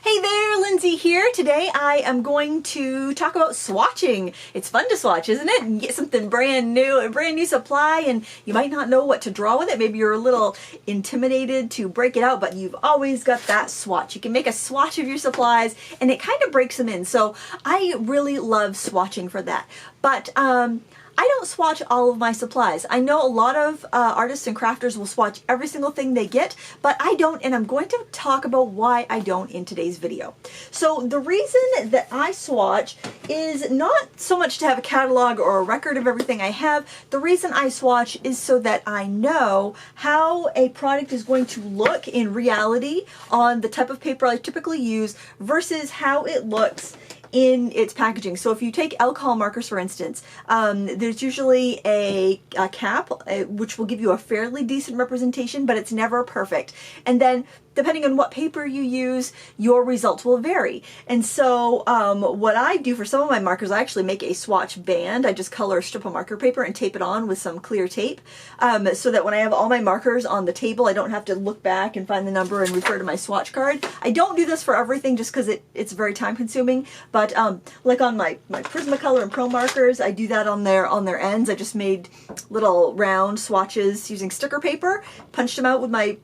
Hey there, Lindsay here. Today I am going to talk about swatching. It's fun to swatch, isn't it? And get something brand new, a brand new supply, and you might not know what to draw with it. Maybe you're a little intimidated to break it out, but you've always got that swatch. You can make a swatch of your supplies and it kind of breaks them in. So I really love swatching for that. But I don't swatch all of my supplies. I know a lot of artists and crafters will swatch every single thing they get, but I don't, and I'm going to talk about why I don't in today's video. So the reason that I swatch is not so much to have a catalog or a record of everything I have. The reason I swatch is so that I know how a product is going to look in reality on the type of paper I typically use versus how it looks in its packaging. So if you take alcohol markers, for instance, there's usually a cap which will give you a fairly decent representation, but it's never perfect. And then depending on what paper you use, your results will vary. And so what I do for some of my markers, I actually make a swatch band. I just color a strip of marker paper and tape it on with some clear tape so that when I have all my markers on the table, I don't have to look back and find the number and refer to my swatch card. I don't do this for everything just because it's very time consuming, but like on my Prismacolor and Pro markers, I do that on their ends. I just made little round swatches using sticker paper, punched them out with my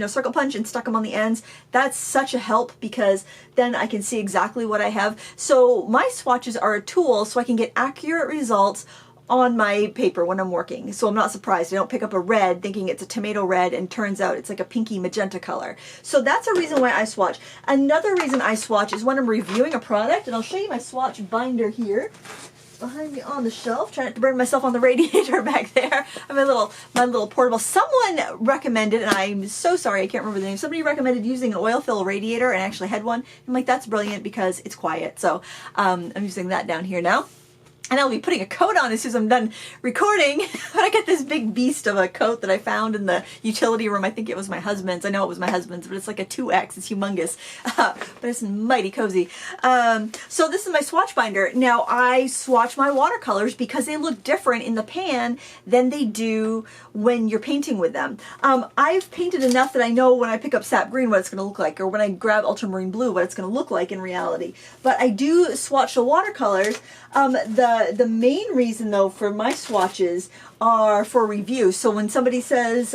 circle punch and stuck them on the ends. That's such a help because then I can see exactly what I have. So my swatches are a tool so I can get accurate results on my paper when I'm working. So I'm not surprised. I don't pick up a red thinking it's a tomato red and turns out it's like a pinky magenta color. So that's a reason why I swatch. Another reason I swatch is when I'm reviewing a product, and I'll show you my swatch binder here behind me on the shelf. Trying not to burn myself on the radiator back there. I have my little portable. Someone recommended, and I'm so sorry I can't remember the name. Somebody recommended using an oil fill radiator, and I actually had one. I'm like, that's brilliant because it's quiet. So I'm using that down here now. And I'll be putting a coat on as soon as I'm done recording. But I got this big beast of a coat that I found in the utility room. I think it was my husband's. I know it was my husband's, but it's like a 2X. It's humongous. But it's mighty cozy. So this is my swatch binder. Now I swatch my watercolors because they look different in the pan than they do when you're painting with them. I've painted enough that I know when I pick up sap green what it's going to look like, or when I grab ultramarine blue what it's going to look like in reality. But I do swatch the watercolors. The main reason though for my swatches are for review. So when somebody says,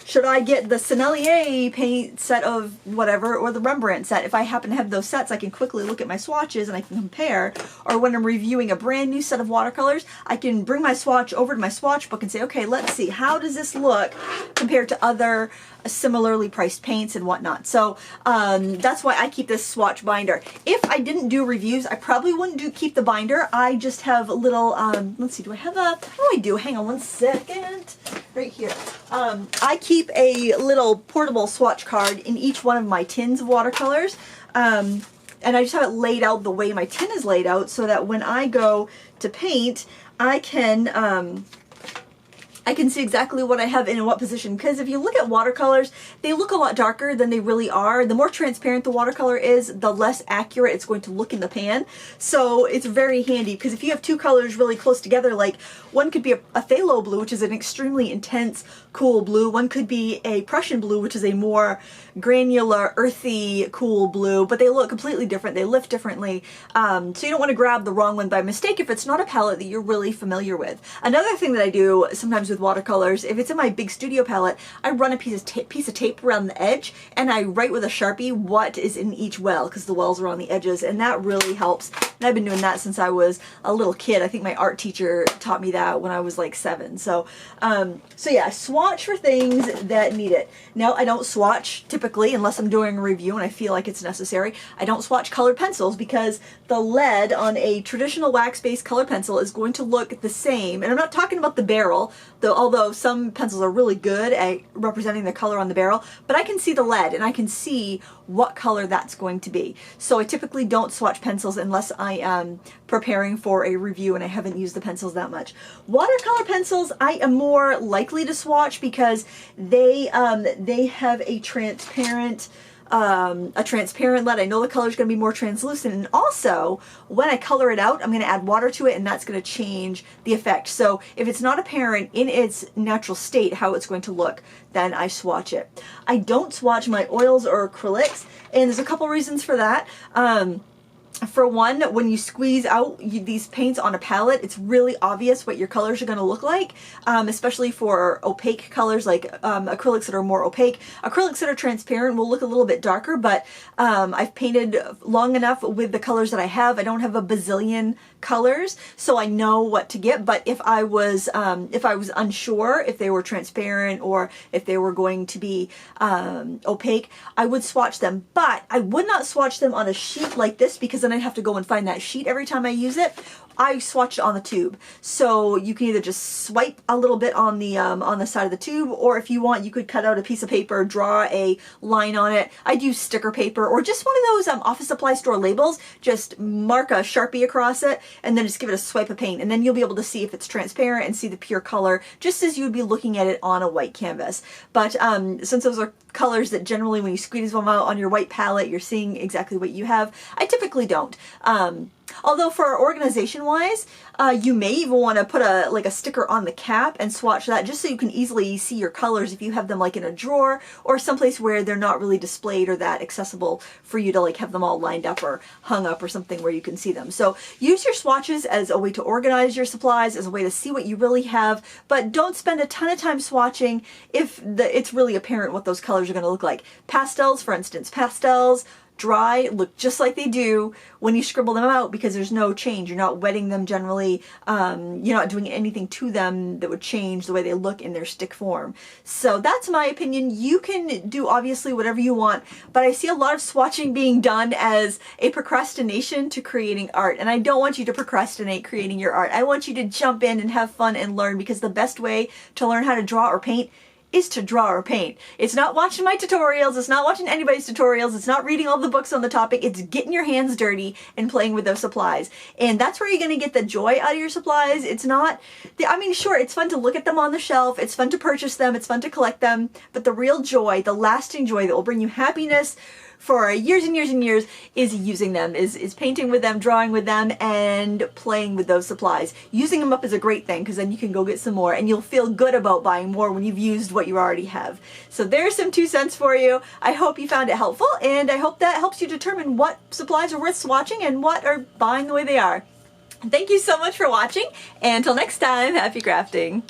should I get the Sennelier paint set of whatever or the Rembrandt set, if I happen to have those sets, I can quickly look at my swatches and I can compare. Or when I'm reviewing a brand new set of watercolors, I can bring my swatch over to my swatch book and say, okay, let's see, how does this look compared to other similarly priced paints and whatnot. So that's why I keep this swatch binder. If I didn't do reviews, I probably wouldn't keep the binder. I just have a little, let's see, do I have a, oh I do, hang on one second, right here. I keep a little portable swatch card in each one of my tins of watercolors. And I just have it laid out the way my tin is laid out so that when I go to paint, I can see exactly what I have in what position. Because if you look at watercolors, they look a lot darker than they really are. The more transparent the watercolor is, the less accurate it's going to look in the pan. So it's very handy because if you have two colors really close together, like one could be a phthalo blue, which is an extremely intense, cool blue. One could be a Prussian blue, which is a more granular, earthy, cool blue, but they look completely different. They lift differently. So you don't want to grab the wrong one by mistake if it's not a palette that you're really familiar with. Another thing that I do sometimes with watercolors, if it's in my big studio palette, I run a piece of tape around the edge and I write with a Sharpie what is in each well because the wells are on the edges, and that really helps. And I've been doing that since I was a little kid. I think my art teacher taught me that when I was like 7. So yeah, swatch for things that need it. Now I don't swatch typically unless I'm doing a review and I feel like it's necessary. I don't swatch colored pencils because the lead on a traditional wax-based colored pencil is going to look the same. And I'm not talking about the barrel, although some pencils are really good at representing the color on the barrel, but I can see the lead and I can see what color that's going to be. So I typically don't swatch pencils unless I am preparing for a review and I haven't used the pencils that much. Watercolor pencils I am more likely to swatch because they have a transparent a transparent lead, I know the color is going to be more translucent. And also, when I color it out, I'm going to add water to it, and that's going to change the effect. So if it's not apparent in its natural state how it's going to look, then I swatch it. I don't swatch my oils or acrylics, and there's a couple reasons for that. For one, when you squeeze out these paints on a palette, it's really obvious what your colors are going to look like, especially for opaque colors like acrylics that are more opaque. Acrylics that are transparent will look a little bit darker, but I've painted long enough with the colors that I have. I don't have a bazillion colors, so I know what to get. But if I was unsure if they were transparent or if they were going to be opaque, I would swatch them. But I would not swatch them on a sheet like this, because then I'd have to go and find that sheet every time I use it. I swatch it on the tube, so you can either just swipe a little bit on the side of the tube, or if you want, you could cut out a piece of paper, draw a line on it. I'd use sticker paper or just one of those office supply store labels. Just mark a Sharpie across it, and then just give it a swipe of paint, and then you'll be able to see if it's transparent and see the pure color, just as you would be looking at it on a white canvas. But since those are colors that generally, when you squeeze them out on your white palette, you're seeing exactly what you have, I typically don't. Although for organization wise, you may even want to put a sticker on the cap and swatch that, just so you can easily see your colors if you have them like in a drawer or someplace where they're not really displayed or that accessible for you to like have them all lined up or hung up or something where you can see them. So use your swatches as a way to organize your supplies, as a way to see what you really have, but don't spend a ton of time swatching if it's really apparent what those colors are going to look like. Pastels, for instance, pastels dry look just like they do when you scribble them out, because there's no change. You're not wetting them generally. You're not doing anything to them that would change the way they look in their stick form. So that's my opinion. You can do obviously whatever you want, but I see a lot of swatching being done as a procrastination to creating art, and I don't want you to procrastinate creating your art. I want you to jump in and have fun and learn, because the best way to learn how to draw or paint is to draw or paint. It's not watching my tutorials, it's not watching anybody's tutorials, it's not reading all the books on the topic, it's getting your hands dirty and playing with those supplies. And that's where you're going to get the joy out of your supplies. It's not, I mean, sure, it's fun to look at them on the shelf, it's fun to purchase them, it's fun to collect them, but the real joy, the lasting joy that will bring you happiness for years and years and years is using them, is painting with them, drawing with them, and playing with those supplies. Using them up is a great thing, because then you can go get some more and you'll feel good about buying more when you've used what you already have. So there's some 2 cents for you. I hope you found it helpful, and I hope that helps you determine what supplies are worth swatching and what are buying the way they are. Thank you so much for watching, and until next time, happy crafting.